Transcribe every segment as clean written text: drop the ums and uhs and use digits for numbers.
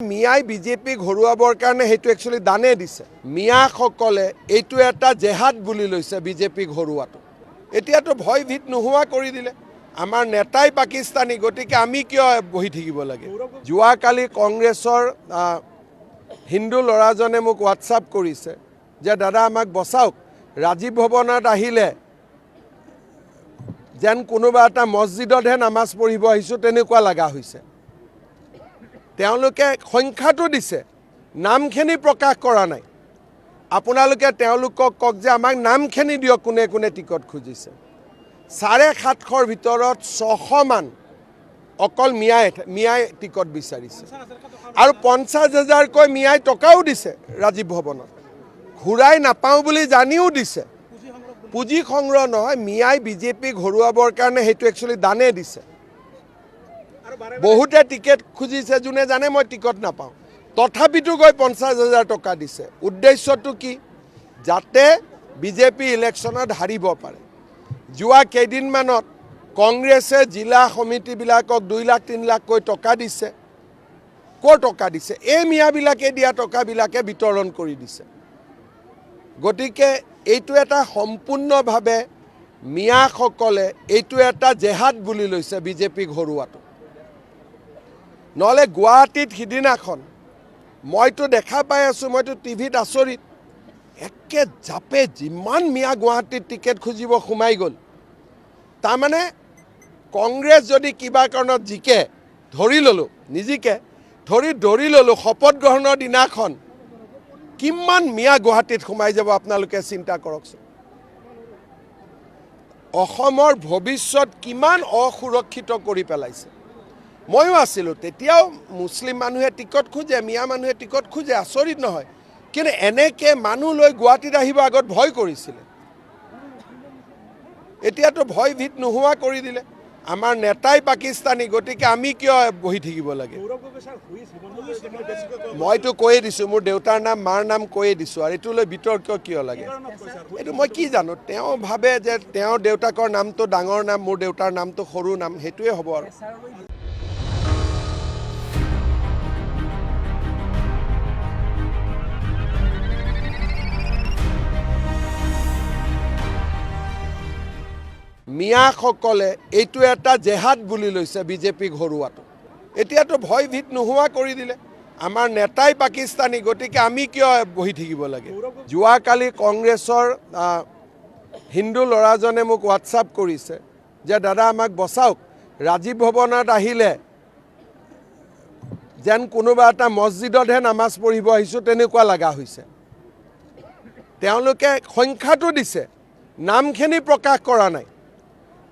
মিয়াই বিজেপিক হৰুৱাবৰ কাৰণে সেইটো একচুৱেলি দানে দিছে। মিয়াসকলে এইটো এটা জেহাদ বুলি লৈছে বিজেপিক হৰুৱাটো। এতিয়াতো ভয় ভীত নোহোৱা কৰি দিলে। আমাৰ নেতাই পাকিস্তানী, গতিকে আমি কিয় বহি থাকিব লাগে। যোৱাকালি কংগ্ৰেছৰ হিন্দু ল'ৰাজনে মোক হোৱাটছআপ কৰিছে যে দাদা আমাক বচাওক, ৰাজীৱ ভৱনত আহিলে যেন কোনোবা এটা মছজিদতহে নামাজ পঢ়িব আহিছোঁ তেনেকুৱা লগা হৈছে। তেওঁলোকে সংখ্যাটো দিছে, নামখিনি প্ৰকাশ কৰা নাই। আপোনালোকে তেওঁলোকক কওক যে আমাক নামখিনি দিয়ক, কোনে কোনে টিকট খুজিছে। 750ৰ ভিতৰত 600 মান অকল মিয়াই টিকট বিচাৰিছে আৰু 50,000কৈ মিয়াই টকাও দিছে ৰাজীৱ ভৱনত। ঘূৰাই নাপাওঁ বুলি জানিও দিছে। পুঁজি সংগ্ৰহ নহয়, মিয়াই বিজেপিক হৰুৱাবৰ কাৰণে সেইটো একচুৱেলি দানে দিছে। বহুতে টিকেট খুজিছে, যোনে জানে মই টিকট নাপাওঁ, তথাপিতো গৈ 50,000 টকা দিছে। উদ্দেশ্যটো কি? যাতে বিজেপি ইলেকশ্যনত হাৰিব পাৰে। যোৱা কেইদিনমানত কংগ্ৰেছে জিলা সমিতিবিলাকক 2 লাখ 3 লাখকৈ টকা দিছে। ক'ৰ টকা দিছে? এই মিয়াবিলাকে দিয়া টকাবিলাকে বিতৰণ কৰি দিছে। গতিকে এইটো এটা সম্পূৰ্ণভাৱে মিয়াসকলে এইটো এটা জেহাদ বুলি লৈছে বিজেপিক হৰুৱাটো। নহ'লে গুৱাহাটীত সিদিনাখন মইতো দেখা পাই আছোঁ, মইতো টিভিত আচৰিত, একে জাপে যিমান মিয়া গুৱাহাটীত টিকেট খুজিব সোমাই গ'ল। তাৰমানে কংগ্ৰেছ যদি কিবা কাৰণত জিকে, ধৰি ল'লোঁ নিজিকে, ধৰি ল'লোঁ শপত গ্ৰহণৰ দিনাখন কিমান মিয়া গুৱাহাটীত সোমাই যাব আপোনালোকে চিন্তা কৰকচোন। অসমৰ ভৱিষ্যত কিমান অসুৰক্ষিত কৰি পেলাইছে। ময়ো আছিলোঁ, তেতিয়াও মুছলিম মানুহে টিকট খোজে, মিয়া মানুহে টিকট খোজে, আচৰিত নহয়। কিন্তু এনেকৈ মানুহ লৈ গুৱাহাটীত আহিব আগত ভয় কৰিছিলে। এতিয়াতো ভয় ভীত নোহোৱা কৰি দিলে। আমাৰ নেতাই পাকিস্তানী, গতিকে আমি কিয় বহি থাকিব লাগে। মইতো কৈয়ে দিছোঁ, মোৰ দেউতাৰ নাম মাৰ নাম কৈয়ে দিছোঁ, আৰু এইটো লৈ বিতৰ্ক কিয় লাগে। এইটো মই কি জানো, তেওঁ ভাবে যে তেওঁৰ দেউতাকৰ নামটো ডাঙৰ নাম, মোৰ দেউতাৰ নামটো সৰু নাম, সেইটোৱে হ'ব আৰু। মিয়াসকলে এইটো এটা জেহাদ বুলি লৈছে বিজেপিক হৰুৱাটো। এতিয়াতো ভয় ভীত নোহোৱা কৰি দিলে। আমাৰ নেতাই পাকিস্তানী, গতিকে আমি কিয় বহি থাকিব লাগে। যোৱাকালি কংগ্ৰেছৰ হিন্দু ল'ৰাজনে মোক হোৱাটছআপ কৰিছে যে দাদা আমাক বচাওক, ৰাজীৱ ভৱনত আহিলে যেন কোনোবা এটা মছজিদতহে নামাজ পঢ়িব আহিছোঁ তেনেকুৱা লগা হৈছে। তেওঁলোকে সংখ্যাটো দিছে, নামখিনি প্ৰকাশ কৰা নাই।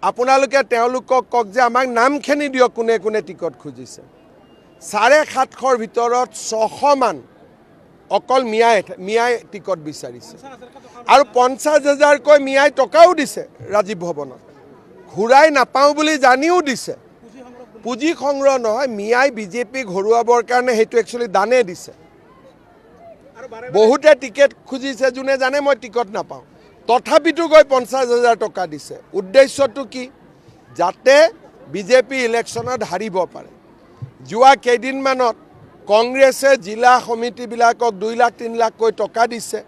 আপোনালোকে তেওঁলোকক কওক যে আমাক নামখিনি দিয়ক, কোনে কোনে টিকট খুজিছে। 750ৰ ভিতৰত 600 মান অকল মিয়াই টিকট বিচাৰিছে আৰু 50,000কৈ মিয়াই টকাও দিছে ৰাজীৱ ভৱনত। ঘূৰাই নাপাওঁ বুলি জানিও দিছে। পুঁজি সংগ্ৰহ নহয়, মিয়াই বিজেপিক হৰুৱাবৰ কাৰণে সেইটো একচুৱেলি দানে দিছে। বহুতে টিকেট খুজিছে, যোনে জানে মই টিকট নাপাওঁ, তথাপিতো গৈ 50,000 টকা দিছে। উদ্দেশ্যটো কি? যাতে বিজেপি ইলেকশ্যনত হাৰিব পাৰে। যোৱা কেইদিনমানত কংগ্ৰেছে জিলা সমিতিবিলাকক 2 লাখ 3 লাখকৈ টকা দিছে।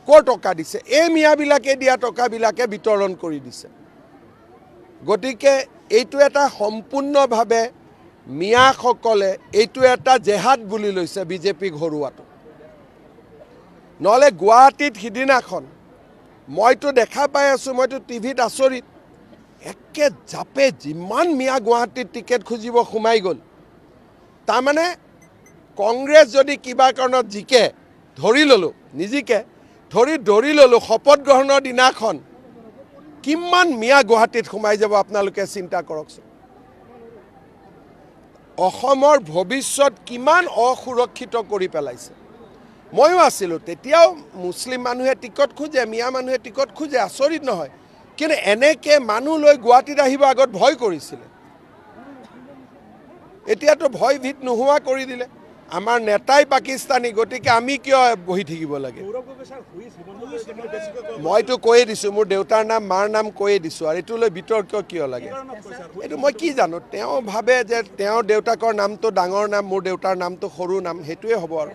ক'ৰ টকা দিছে? এই মিয়াবিলাকে দিয়া টকাবিলাকে বিতৰণ কৰি দিছে। গতিকে এইটো এটা সম্পূৰ্ণভাৱে মিয়াসকলে এইটো এটা জেহাদ বুলি লৈছে বিজেপিক হৰুৱাটো। নহ'লে গুৱাহাটীত সিদিনাখন মইতো দেখা পাই আছোঁ, মইতো টিভিত আচৰিত, একে জাপে যিমান মিয়া গুৱাহাটীত টিকেট খুজিব সোমাই গ'ল। তাৰমানে কংগ্ৰেছ যদি কিবা কাৰণত জিকে, ধৰি ল'লোঁ নিজিকে, ধৰি ল'লোঁ শপত গ্ৰহণৰ দিনাখন কিমান মিয়া গুৱাহাটীত সোমাই যাব আপোনালোকে চিন্তা কৰকচোন। অসমৰ ভৱিষ্যত কিমান অসুৰক্ষিত কৰি পেলাইছে। ময়ো আছিলোঁ, তেতিয়াও মুছলিম মানুহে টিকট খোজে, মিয়া মানুহে টিকট খোজে, আচৰিত নহয়। কিন্তু এনেকৈ মানুহ লৈ গুৱাহাটীত আহিব আগত ভয় কৰিছিলে। এতিয়াতো ভয় ভীত নোহোৱা কৰি দিলে। আমাৰ নেতাই পাকিস্তানী, গতিকে আমি কিয় বহি থাকিব লাগে? মইতো কৈয়ে দিছোঁ, মোৰ দেউতাৰ নাম মাৰ নাম কৈয়ে দিছোঁ, আৰু এইটো লৈ বিতৰ্ক কিয় লাগে? এইটো মই কি জানো, তেওঁ ভাবে যে তেওঁৰ দেউতাকৰ নামটো ডাঙৰ নাম, মোৰ দেউতাৰ নামটো সৰু নাম, সেইটোৱে হ'ব আৰু।